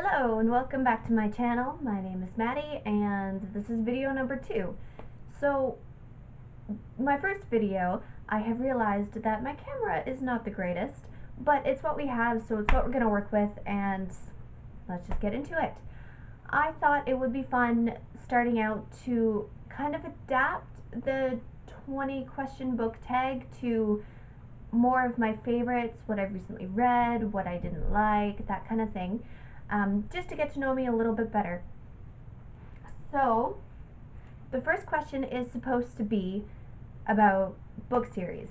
Hello and welcome back to my channel. My name is Maddie and this is video number 2. So my first video, I have realized that my camera is not the greatest, but it's what we have, so it's what we're going to work with, and let's just get into it. I thought it would be fun starting out to kind of adapt the 20 question book tag to more of my favorites, what I've recently read, what I didn't like, that kind of thing. Just to get to know me a little bit better. So, the first question is supposed to be about book series.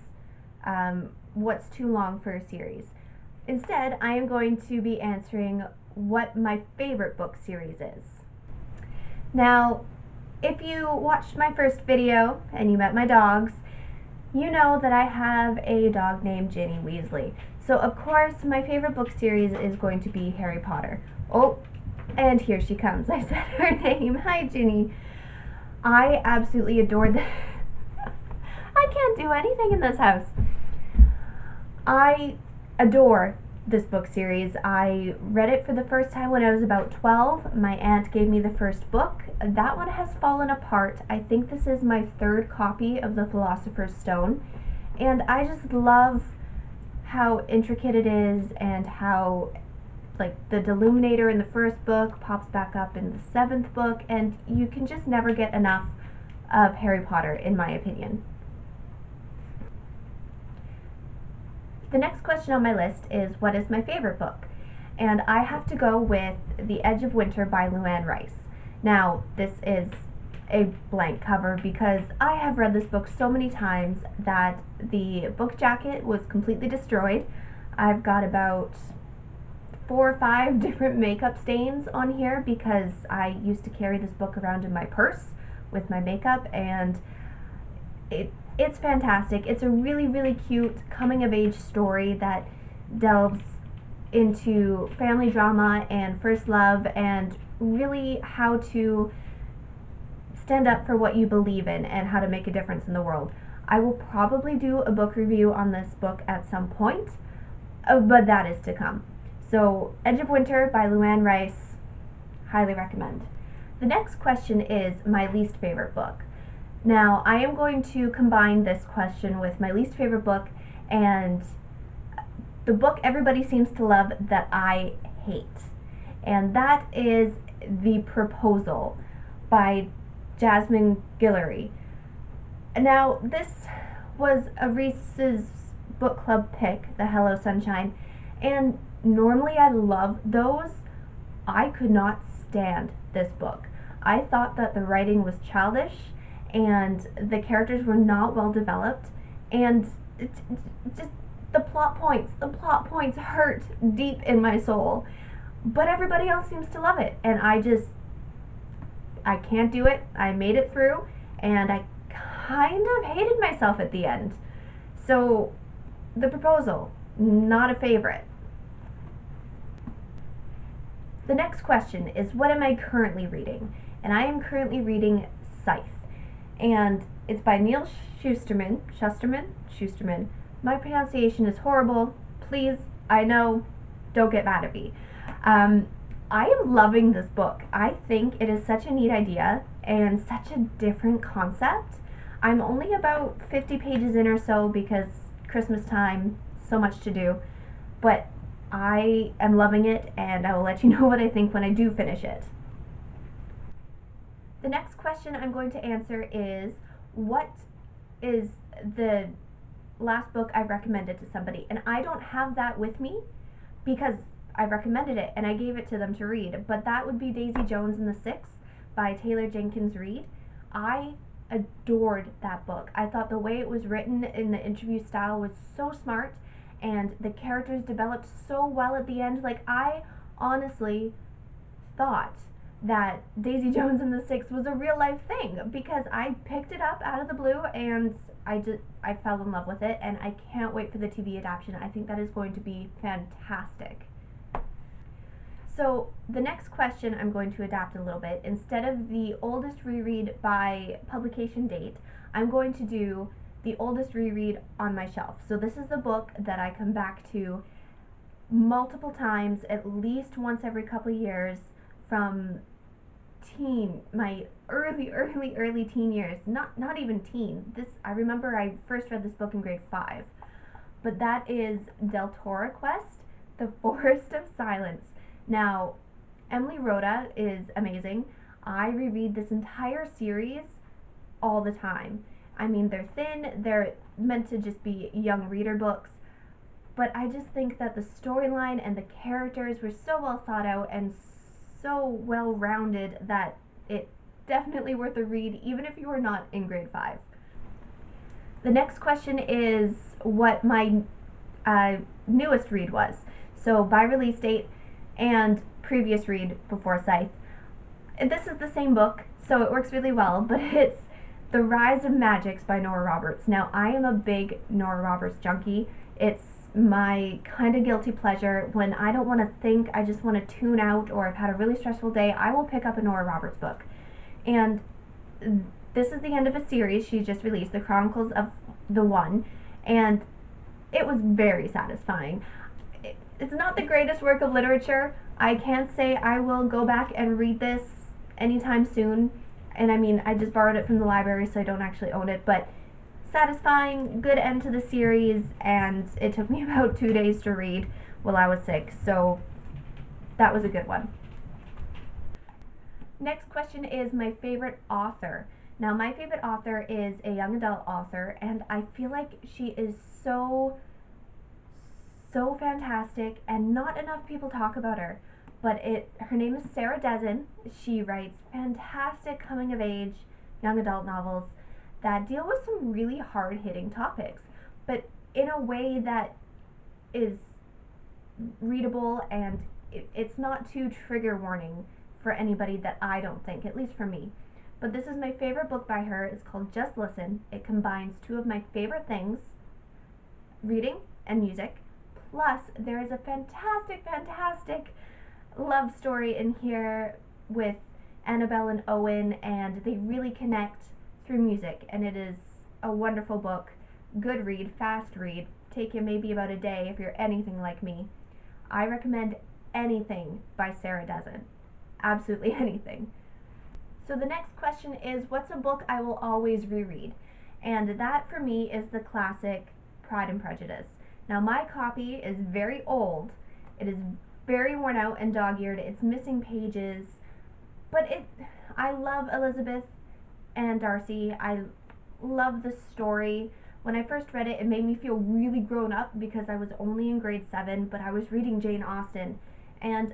What's too long for a series? Instead, I am going to be answering what my favorite book series is. Now, if you watched my first video and you met my dogs, you know that I have a dog named Ginny Weasley. So of course my favorite book series is going to be Harry Potter. Oh, and here she comes. I said her name. Hi, Ginny. I absolutely adore this. I can't do anything in this house. I adore this book series. I read it for the first time when I was about 12. My aunt gave me the first book. That one has fallen apart. I think this is my third copy of the Philosopher's Stone. And I just love how intricate it is and how the Deluminator in the first book pops back up in the 7th book, and you can just never get enough of Harry Potter, in my opinion. The next question on my list is, what is my favorite book? And I have to go with The Edge of Winter by Luann Rice. Now, this is a blank cover because I have read this book so many times that the book jacket was completely destroyed. I've got about 4 or 5 different makeup stains on here because I used to carry this book around in my purse with my makeup, and it's fantastic. It's a really, really cute coming-of-age story that delves into family drama and first love and really how to stand up for what you believe in and how to make a difference in the world. I will probably do a book review on this book at some point, but that is to come. So, Edge of Winter by Luann Rice, highly recommend. The next question is my least favorite book. Now, I am going to combine this question with my least favorite book and the book everybody seems to love that I hate. And that is The Proposal by Jasmine Guillory. Now, this was a Reese's book club pick, the Hello Sunshine, and normally I love those. I could not stand this book. I thought that the writing was childish and the characters were not well developed, and just the plot points hurt deep in my soul. But everybody else seems to love it, and I can't do it. I made it through, and I kind of hated myself at the end. So, The Proposal, not a favorite. The next question is, what am I currently reading? And I am currently reading Scythe. And it's by Neil Shusterman. My pronunciation is horrible. Please, I know, don't get mad at me. I am loving this book. I think it is such a neat idea and such a different concept. I'm only about 50 pages in or so because Christmas time, so much to do, but I am loving it, and I will let you know what I think when I do finish it. The next question I'm going to answer is, what is the last book I've recommended to somebody? And I don't have that with me because I recommended it and I gave it to them to read, but that would be Daisy Jones and the Six by Taylor Jenkins Reid. I adored that book. I thought the way it was written in the interview style was so smart, and the characters developed so well at the end. I honestly thought that Daisy Jones and the Six was a real life thing because I picked it up out of the blue and I fell in love with it, and I can't wait for the TV adaptation. I think that is going to be fantastic. So the next question I'm going to adapt a little bit. Instead of the oldest reread by publication date, I'm going to do the oldest reread on my shelf. So this is the book that I come back to multiple times, at least once every couple of years, from my early teen years. Not even teen. I remember I first read this book in grade 5. But that is Del Toro Quest, The Forest of Silence. Now, Emily Rhoda is amazing. I reread this entire series all the time. I mean, they're thin, they're meant to just be young reader books, but I just think that the storyline and the characters were so well thought out and so well rounded that it's definitely worth a read, even if you are not in grade 5. The next question is what my newest read was. So by release date and previous read before Scythe. This is the same book, so it works really well, but it's The Rise of Magics by Nora Roberts. Now, I am a big Nora Roberts junkie. It's my kind of guilty pleasure. When I don't want to think, I just want to tune out, or I've had a really stressful day, I will pick up a Nora Roberts book. And this is the end of a series she just released, The Chronicles of the One, and it was very satisfying. It's not the greatest work of literature. I can't say I will go back and read this anytime soon. And I mean, I just borrowed it from the library, so I don't actually own it, but satisfying, good end to the series, and it took me about 2 days to read while I was sick, so that was a good one. Next question is my favorite author. Now, my favorite author is a young adult author, and I feel like she is so fantastic, and not enough people talk about her. But her name is Sarah Dessen. She writes fantastic coming-of-age young adult novels that deal with some really hard-hitting topics, but in a way that is readable, and it's not too trigger warning for anybody, that I don't think, at least for me. But this is my favorite book by her. It's called Just Listen. It combines two of my favorite things, reading and music. Plus, there is a fantastic love story in here with Annabelle and Owen, and they really connect through music, and it is a wonderful book. Good read, fast read. Take you maybe about a day if you're anything like me. I recommend anything by Sarah Dessen. Absolutely anything. So the next question is, what's a book I will always reread? And that for me is the classic Pride and Prejudice. Now, my copy is very old. It is very worn out and dog-eared. It's missing pages, but I love Elizabeth and Darcy. I love the story. When I first read it, it made me feel really grown up because I was only in grade 7, but I was reading Jane Austen, and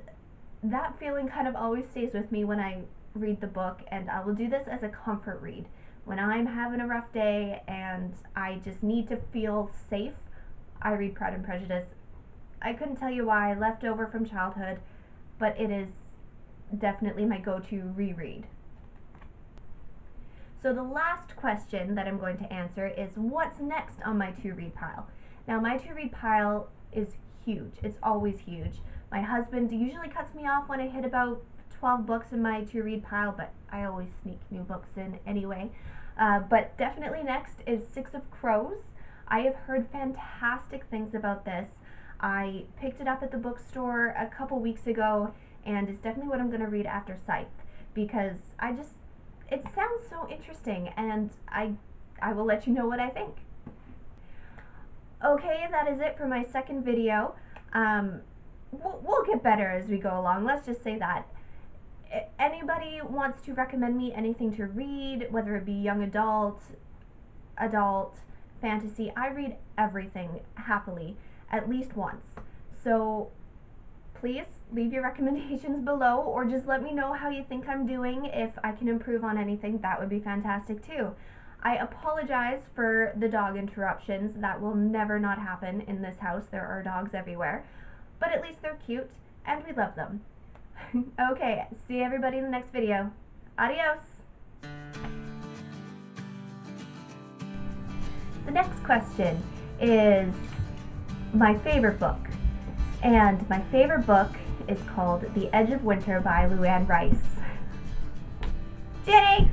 that feeling kind of always stays with me when I read the book, and I will do this as a comfort read. When I'm having a rough day and I just need to feel safe, I read Pride and Prejudice. I couldn't tell you why, left over from childhood, but it is definitely my go-to reread. So the last question that I'm going to answer is, what's next on my to-read pile? Now, my to-read pile is huge. It's always huge. My husband usually cuts me off when I hit about 12 books in my to-read pile, but I always sneak new books in anyway. But definitely next is Six of Crows. I have heard fantastic things about this. I picked it up at the bookstore a couple weeks ago, and it's definitely what I'm going to read after Scythe, because it sounds so interesting, and I will let you know what I think. Okay, that is it for my second video. We'll get better as we go along, let's just say that. Anybody wants to recommend me anything to read, whether it be young adult, fantasy, I read everything happily, at least once. So please leave your recommendations below, or just let me know how you think I'm doing. If I can improve on anything, that would be fantastic too. I apologize for the dog interruptions. That will never not happen in this house. There are dogs everywhere, but at least they're cute and we love them. Okay, see everybody in the next video. Adios! The next question is my favorite book. And my favorite book is called The Edge of Winter by Luann Rice. Jenny!